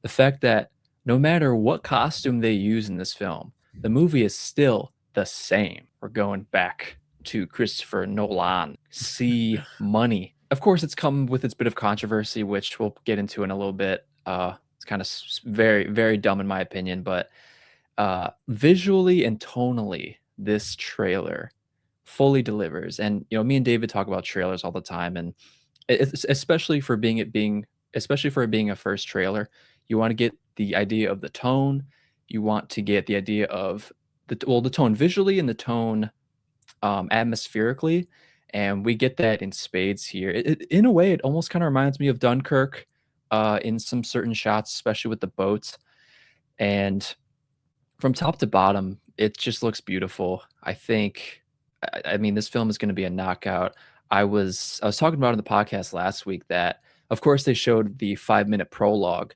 the fact that no matter what costume they use in this film, the movie is still the same. We're going back to Christopher Nolan. See money. Of course, it's come with its bit of controversy, which we'll get into in a little bit. It's kind of very, very dumb in my opinion, but visually and tonally, this trailer fully delivers. And me and David talk about trailers all the time, and especially for especially for it being a first trailer, you want to get the idea of the tone. You want to get the idea of the tone visually and the tone atmospherically, and we get that in spades here. In a way, it almost kind of reminds me of Dunkirk in some certain shots, especially with the boats. And from top to bottom, it just looks beautiful. I think, I mean, this film is going to be a knockout. I was talking about on the podcast last week that, of course, they showed the 5 minute prologue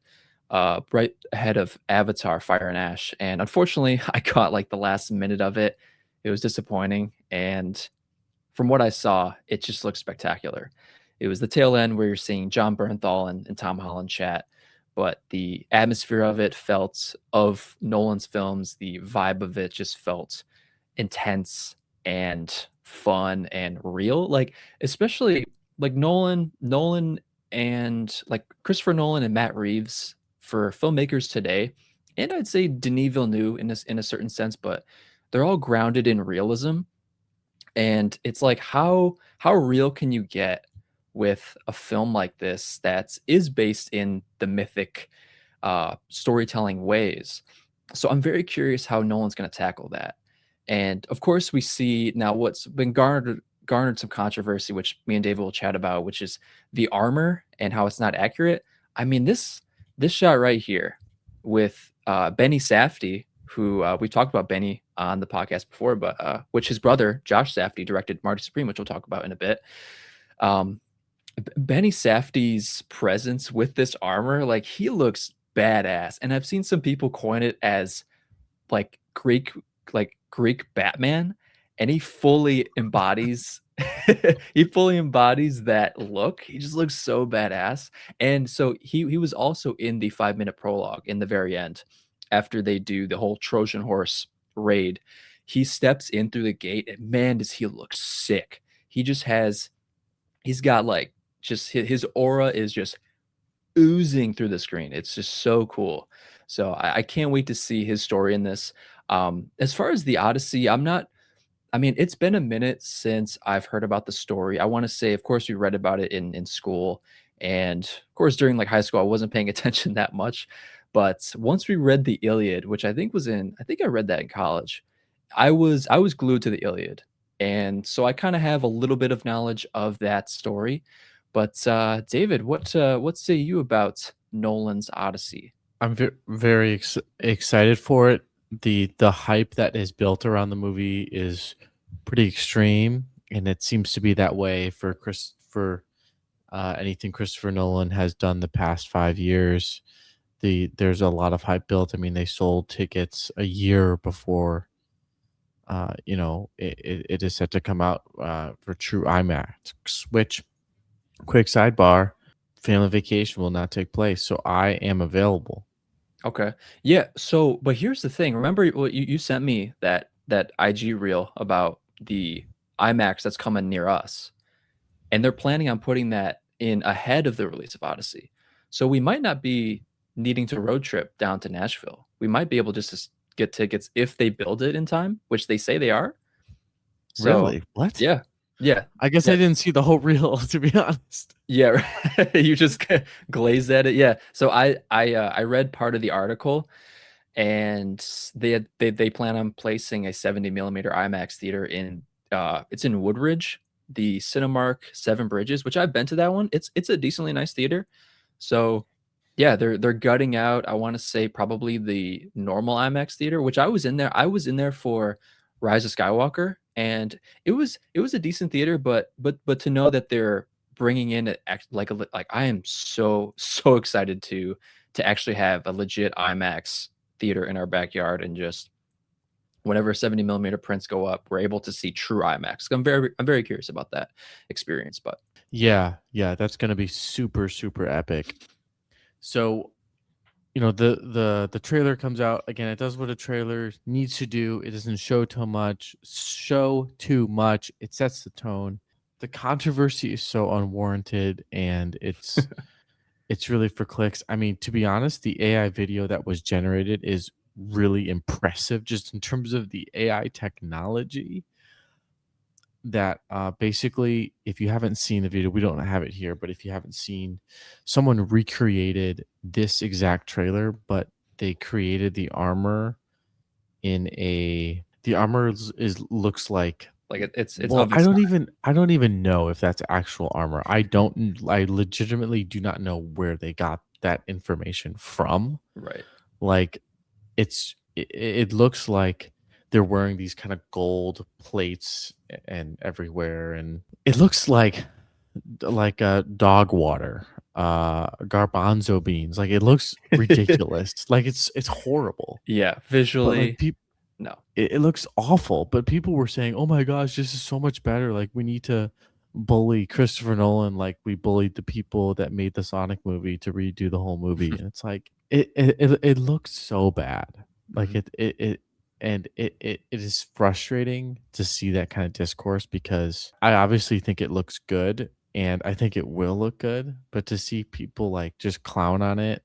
right ahead of Avatar: Fire and Ash, and unfortunately, I caught like the last minute of it. It was disappointing, and from what I saw, it just looks spectacular. It was the tail end where you're seeing John Bernthal and Tom Holland chat, but the atmosphere of it felt of Nolan's films. The vibe of it just felt intense and fun and real. Like especially like Nolan and like Christopher Nolan and Matt Reeves for filmmakers today, and I'd say Denis Villeneuve in a certain sense, but they're all grounded in realism. And it's like how real can you get with a film like this that is based in the mythic storytelling ways? So I'm very curious how Nolan's going to tackle that. And of course, we see now what's been garnered some controversy, which me and David will chat about, which is the armor and how it's not accurate. I mean, this shot right here with Benny Safdie, who we talked about Benny on the podcast before, but which his brother Josh Safdie directed Marty Supreme, which we'll talk about in a bit. Um, Benny Safdie's presence with this armor, like he looks badass, and I've seen some people coin it as like Greek Batman, and he fully embodies he fully embodies that look. He just looks so badass. And so he was also in the 5 minute prologue in the very end after they do the whole Trojan horse raid. He steps in through the gate, and man, does he look sick. He's got like just his aura is just oozing through the screen. It's just so cool. So I can't wait to see his story in this. As far as the Odyssey, I mean, it's been a minute since I've heard about the story. I want to say, of course, we read about it in school. And of course, during like high school, I wasn't paying attention that much. But once we read the Iliad, which I think I read that in college, I was glued to the Iliad. And so I kind of have a little bit of knowledge of that story. But David, what say you about Nolan's Odyssey? I'm very excited for it. The hype that is built around the movie is pretty extreme, and it seems to be that way for anything Christopher Nolan has done the past 5 years. There's a lot of hype built. I mean, they sold tickets a year before it is set to come out for true IMAX. Which, quick sidebar, family vacation will not take place, so I am available. Okay. Yeah. So, but here's the thing. Remember, well, you sent me that IG reel about the IMAX that's coming near us, and they're planning on putting that in ahead of the release of Odyssey. So we might not be needing to road trip down to Nashville. We might be able just to get tickets if they build it in time, which they say they are. So, Really? What? yeah, yeah, I guess I yeah. didn't see the whole reel, to be honest. Yeah, right. You just glazed at it. Yeah. So I read part of the article, and they plan on placing a 70 millimeter IMAX theater in it's in Woodridge, the Cinemark Seven Bridges, which I've been to that one. It's a decently nice theater. So yeah, they're gutting out, I want to say probably the normal IMAX theater, which I was in there. I was in there for Rise of Skywalker, and it was a decent theater, but to know that they're bringing in like I am so excited to actually have a legit IMAX theater in our backyard, and just whenever 70 millimeter prints go up, we're able to see true IMAX. I'm very curious about that experience, but Yeah, yeah, that's gonna be super, super epic. So the trailer comes out again. It does what a trailer needs to do. It doesn't show too much. It sets the tone. The controversy is so unwarranted, and it's really for clicks. I mean, to be honest, the AI video that was generated is really impressive just in terms of the AI technology that basically, if you haven't seen the video, we don't have it here, but if you haven't seen, someone recreated this exact trailer, but they created the armor the armor is looks like, Like it's well, of its time. I don't even know if that's actual armor. I legitimately do not know where they got that information from. Right. Like it looks like they're wearing these kind of gold plates and everywhere, and it looks like a dog water, garbanzo beans. Like it looks ridiculous. Like it's horrible. Yeah, But like visually, people, no. it looks awful. But people were saying, "Oh my gosh, this is so much better. Like we need to bully Christopher Nolan like we bullied the people that made the Sonic movie to redo the whole movie." And it's like it looks so bad. Like Mhm. it is frustrating to see that kind of discourse because I obviously think it looks good and I think it will look good, but to see people like just clown on it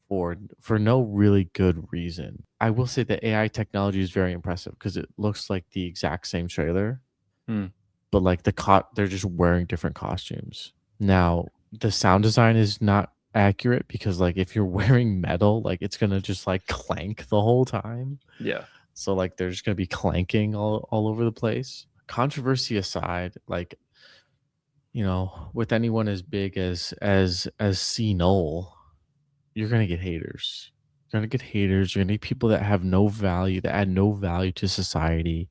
for no really good reason. I will say that AI technology is very impressive because it looks like the exact same trailer, Hmm. but like they're just wearing different costumes. Now, the sound design is not accurate because like if you're wearing metal, like it's gonna just like clank the whole time. Yeah. So like there's gonna be clanking all over the place. Controversy aside, like with anyone as big as C Noel, you're gonna get haters. You're gonna get haters. You're gonna get people that have no value, that add no value to society,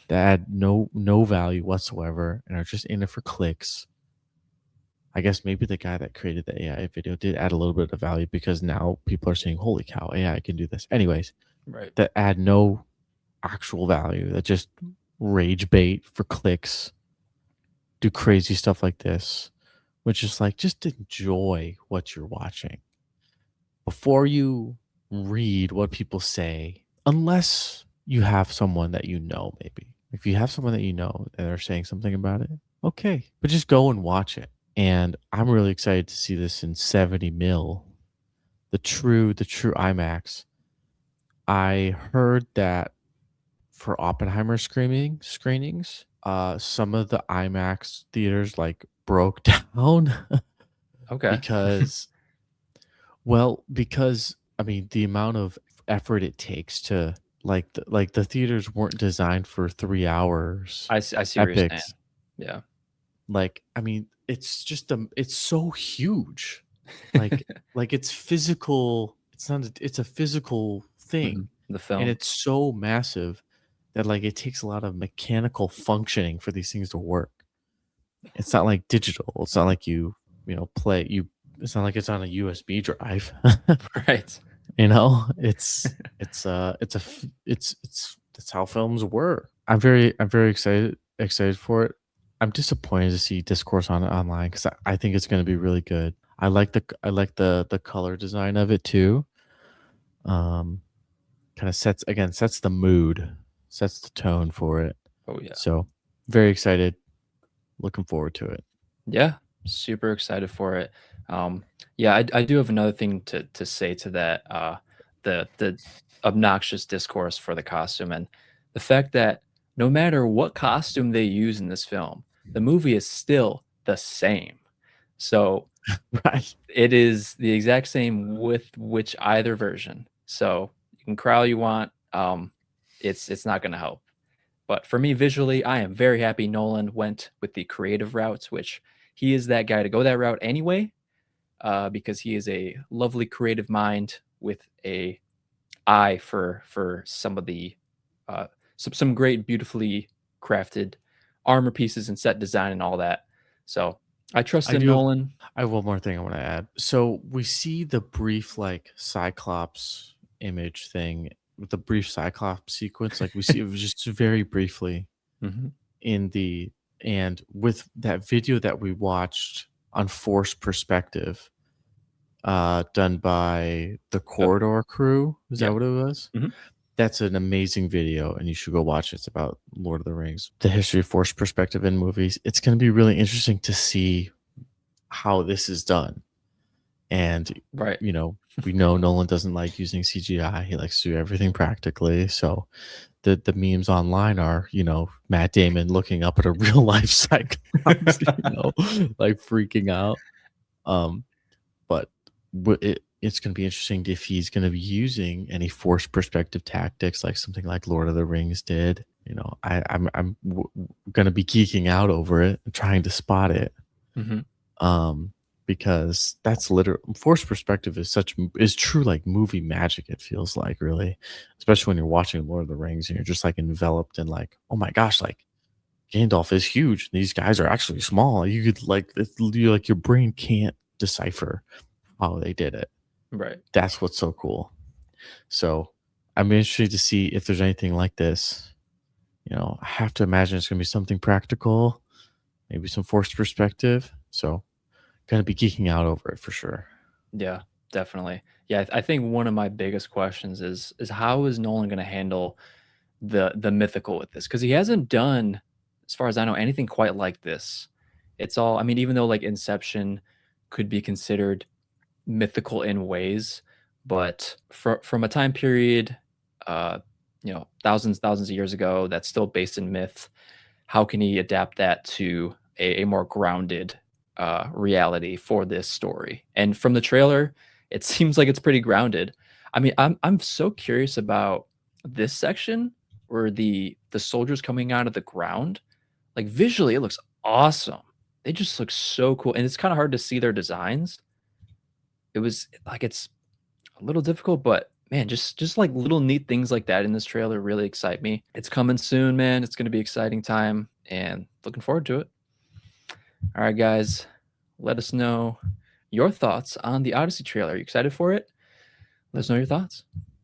that add no value whatsoever, and are just in it for clicks. I guess maybe the guy that created the AI video did add a little bit of value because now people are saying, "Holy cow, AI can do this." Anyways, Right. that add no actual value, that just rage bait for clicks, do crazy stuff like this, which is like just enjoy what you're watching before you read what people say, unless you have someone that you know, maybe. If you have someone that you know and they're saying something about it, okay, but just go and watch it. And I'm really excited to see this in 70 mil, the true IMAX. I heard that for Oppenheimer screenings, some of the IMAX theaters like broke down Okay. because because I mean the amount of effort it takes to the theaters weren't designed for 3 hours I see what you're saying. epics. Yeah. Like I mean, it's so huge. Like it's physical. It's not. It's a physical Mhm. thing, The and film. it's so massive that like it takes a lot of mechanical functioning for these things to work. It's not like digital. It's not like play you. It's not like it's on a USB drive. Right. It's that's how films were. I'm very excited for it. I'm disappointed to see discourse on it online because I think it's going to be really good. I like the color design of it too. Um, kind of sets the mood, sets the tone for it. Oh yeah. So very excited, looking forward to it. Yeah. Super excited for it. Um, yeah, I do have another thing to say to that. The obnoxious discourse for the costume and the fact that no matter what costume they use in this film, the movie is still the same. So Right. it is the exact same with which either version. So you can cry all you want. It's not going to help. But for me, visually, I am very happy Nolan went with the creative routes, which he is that guy to go that route anyway, because he is a lovely creative mind with a eye for some of the uh, some great, beautifully crafted armor pieces and set design and all that. So I trust I in do have Nolan. I have one more thing I want to add. So we see the brief like Cyclops image thing with the brief Cyclops sequence. Like we see it was just very briefly Mhm. in the and with that video that we watched on forced perspective, done by the Oh, Corridor crew. Is that yep. what it was? Mhm. That's an amazing video, and you should go watch it. It's about Lord of the Rings, the history of forced perspective in movies. It's going to be really interesting to see how this is done. And, Right. you know, we know Nolan doesn't like using CGI. He likes to do everything practically. So the memes online are, Matt Damon looking up at a real life Cyclops, like freaking out. Um, but it's going to be interesting if he's going to be using any forced perspective tactics like something like Lord of the Rings did. I'm going to be geeking out over it, trying to spot it. Mhm. Um, because that's literal forced perspective is true like movie magic. It feels like really, especially when you're watching Lord of the Rings and you're just like enveloped in like, oh my gosh, like Gandalf is huge. These guys are actually small. You could you like your brain can't decipher how they did it. Right. That's what's so cool. So I'm interested to see if there's anything like this. I have to imagine it's gonna be something practical, maybe some forced perspective. So gonna be geeking out over it for sure. Yeah, definitely. Yeah, I think one of my biggest questions is how is Nolan gonna handle the mythical with this? Because he hasn't done, as far as I know, anything quite like this. It's all I mean, even though, like, Inception could be considered mythical in ways, but from a time period, uh, thousands of years ago that's still based in myth, how can he adapt that to a more grounded reality for this story? And from the trailer, it seems like it's pretty grounded. I mean, I'm so curious about this section where the soldiers coming out of the ground. Like visually, it looks awesome. They just look so cool, and it's kind of hard to see their designs. It was like it's a little difficult, but man, just like little neat things like that in this trailer really excite me. It's coming soon, man. It's gonna be exciting time and looking forward to it. All right, guys, let us know your thoughts on the Odyssey trailer. Are you excited for it? Let us know your thoughts.